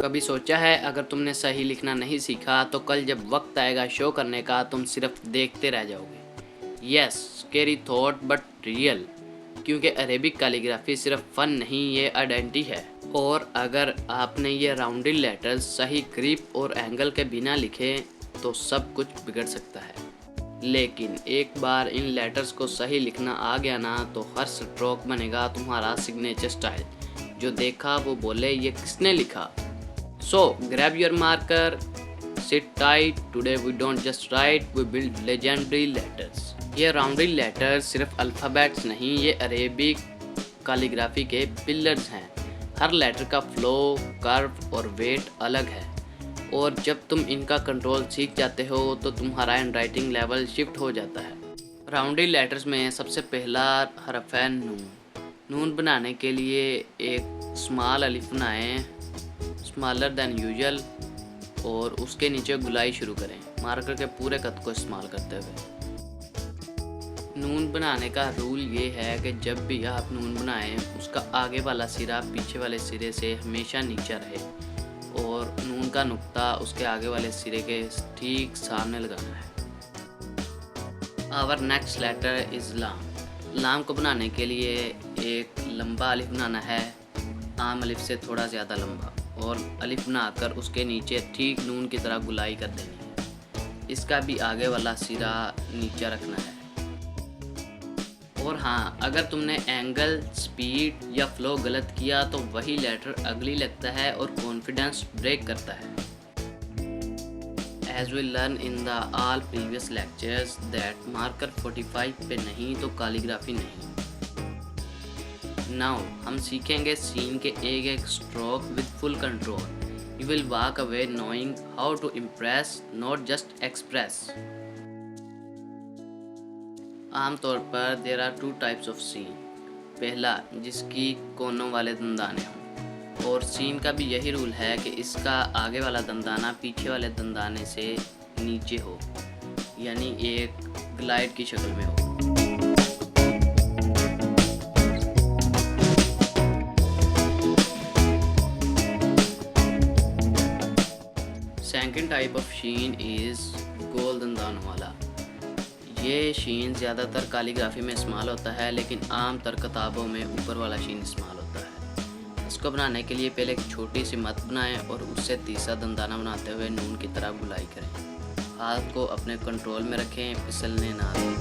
कभी सोचा है अगर तुमने सही लिखना नहीं सीखा तो कल जब वक्त आएगा शो करने का तुम सिर्फ देखते रह जाओगे। Yes, scary thought but real, क्योंकि अरेबिक कैलीग्राफी सिर्फ फन नहीं, ये आइडेंटिटी है। और अगर आपने ये राउंडेड लेटर्स सही ग्रिप और एंगल के बिना लिखे तो सब कुछ बिगड़ सकता है। लेकिन एक बार इन लेटर्स को सही लिखना आ गया ना तो हर स्ट्रोक बनेगा तुम्हारा सिग्नेचर स्टाइल। जो देखा वो बोले ये किसने लिखा। So grab your marker, sit tight. Today we don't just write, we build legendary letters. ये राउंडेड लेटर्स सिर्फ अल्फ़ाबेट्स नहीं, ये अरेबिक कैलीग्राफी के पिलर्स हैं। हर लेटर का फ्लो, कर्व और वेट अलग है, और जब तुम इनका कंट्रोल सीख जाते हो तो तुम्हारा हैंडराइटिंग लेवल शिफ्ट हो जाता है। राउंडेड लेटर्स में सबसे पहला हरफ है नून। नून बनाने के लिए एक स्मॉल अलिफ बनाएं, स्मॉलर दैन यूजुअल, और उसके नीचे गुलाई शुरू करें मार्कर के पूरे कद को इस्तेमाल करते हुए। नून बनाने का रूल ये है कि जब भी आप नून बनाएं उसका आगे वाला सिरा पीछे वाले सिरे से हमेशा नीचा रहे और नून का नुक्ता उसके आगे वाले सिरे के ठीक सामने लगाना है। आवर नेक्स्ट लेटर इज़ लाम। लाम को बनाने के लिए एक लंबा अलिफ बनाना है, आम अलिफ से थोड़ा ज़्यादा लंबा, और अलिफ बनाकर उसके नीचे ठीक नून की तरह गुलाई कर देनी है। इसका भी आगे वाला सिरा नीचा रखना है। और हाँ, अगर तुमने एंगल, स्पीड या फ्लो गलत किया तो वही लेटर अगली लगता है और कॉन्फिडेंस ब्रेक करता है। As we learn in the all previous lectures that marker 45 पे नहीं तो कैलीग्राफी नहीं। नाउ हम सीखेंगे सीन के एक एक stroke with full control. You will walk away knowing how to impress, not just express. आमतौर पर there are two types of सीन। पहला, जिसकी कोनों वाले दंदाने हों, और सीन का भी यही रूल है कि इसका आगे वाला दंदाना पीछे वाले दंदाने से नीचे हो, यानी एक ग्लाइड की शक्ल में हो। सेकंड टाइप ऑफ शीन इज़ गोल दंदान वाला। ये शीन ज़्यादातर कैलीग्राफी में इस्तेमाल होता है, लेकिन आम तर किताबों में ऊपर वाला शीन इस्तेमाल होता है। इसको बनाने के लिए पहले एक छोटी सी मत बनाएं और उससे तीसरा दंदाना बनाते हुए नून की तरह गुलाई करें। हाथ को अपने कंट्रोल में रखें, फिसलने ना दें।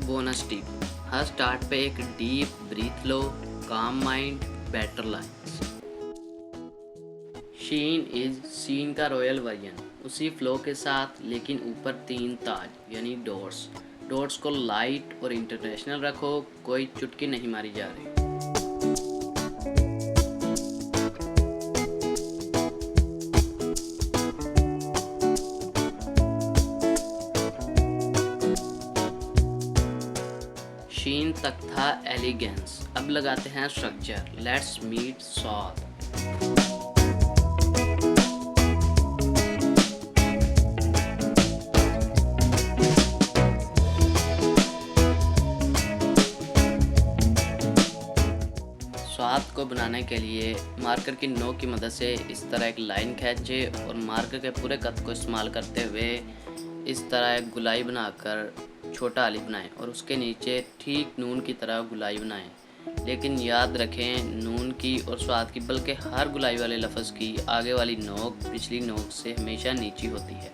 बोनस टिप, हर स्टार्ट पे एक डीप ब्रीथ लो, काम माइंड, बेटर लाइन्स। शीन इज सीन का रॉयल वर्जन, उसी फ्लो के साथ, लेकिन ऊपर 3 ताज यानी डॉट्स। डॉट्स को लाइट और इंटरनेशनल रखो, कोई चुटकी नहीं मारी जा रही। शीन तक था एलिगेंस, अब लगाते हैं स्ट्रक्चर। लेट्स मीट स्वाद। स्वाद को बनाने के लिए मार्कर की नोक की मदद से इस तरह एक लाइन खींचे और मार्कर के पूरे कद को इस्तेमाल करते हुए इस तरह एक गुलाई बनाकर छोटा अलिफ बनाएं और उसके नीचे ठीक नून की तरह गुलाई बनाएं। लेकिन याद रखें, नून की और स्वाद की, बल्कि हर गुलाई वाले लफ्ज़ की आगे वाली नोक पिछली नोक से हमेशा नीची होती है।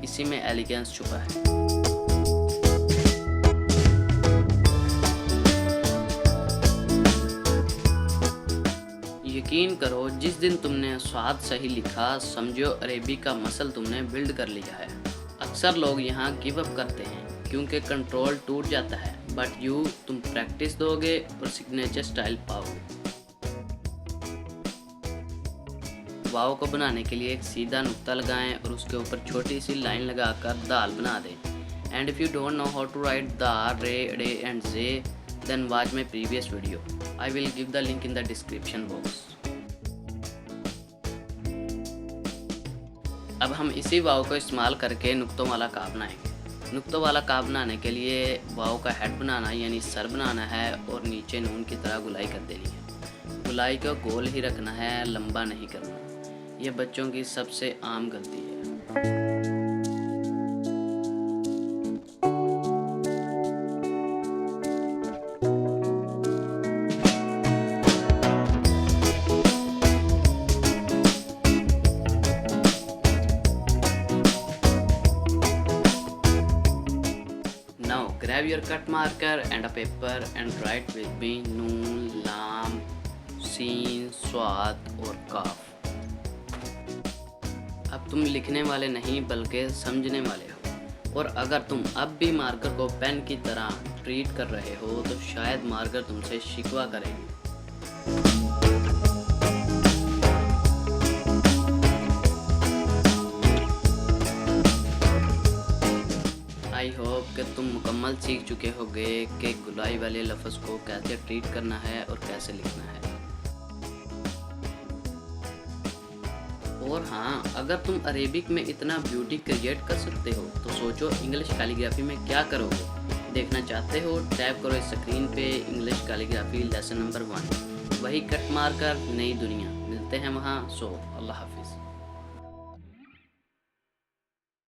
इसी में एलिगेंस छुपा है। यकीन करो, जिस दिन तुमने स्वाद सही लिखा, समझो अरेबी का मसल तुमने बिल्ड कर लिया है। अक्सर लोग यहाँ गिव अप करते हैं क्योंकि कंट्रोल टूट जाता है, बट तुम प्रैक्टिस दोगे और सिग्नेचर स्टाइल पाओगे। वाव को बनाने के लिए एक सीधा नुक्ता लगाएं और उसके ऊपर छोटी सी लाइन लगाकर दाल बना दें। And if you don't know how to write the, रे, डे एंड जे, then watch my previous video. I will give the link in the description box. अब हम इसी वाव को इस्तेमाल करके नुक्तों वाला का बनाएंगे। नुक्तों वाला का बनाने के लिए वाव का हेड बनाना यानी सर बनाना है और नीचे नून की तरह गुलाई कर देनी है। गुलाई को गोल ही रखना है, लंबा नहीं करना। ये बच्चों की सबसे आम गलती है। Now grab your cut marker and a paper and write with me noon, lam, सीन, स्वाद और काफ। अब तुम लिखने वाले नहीं बल्कि समझने वाले हो, और अगर तुम अब भी मार्कर को पेन की तरह ट्रीट कर रहे हो तो शायद मार्कर तुमसे शिकवा करेंगे। आई होप कि तुम मुकम्मल सीख चुके होगे कि गुलाई वाले लफ्ज़ को कैसे ट्रीट करना है और कैसे लिखना है। और हाँ, अगर तुम अरेबिक में इतना ब्यूटी क्रिएट कर सकते हो तो सोचो इंग्लिश कैलीग्राफी में क्या करोगे। देखना चाहते हो? टैप करो इस स्क्रीन पे इंग्लिश कैलीग्राफी लेसन नंबर 1, वही कट मार्कर नई दुनिया। मिलते हैं वहाँ। अल्लाह हाफिज़।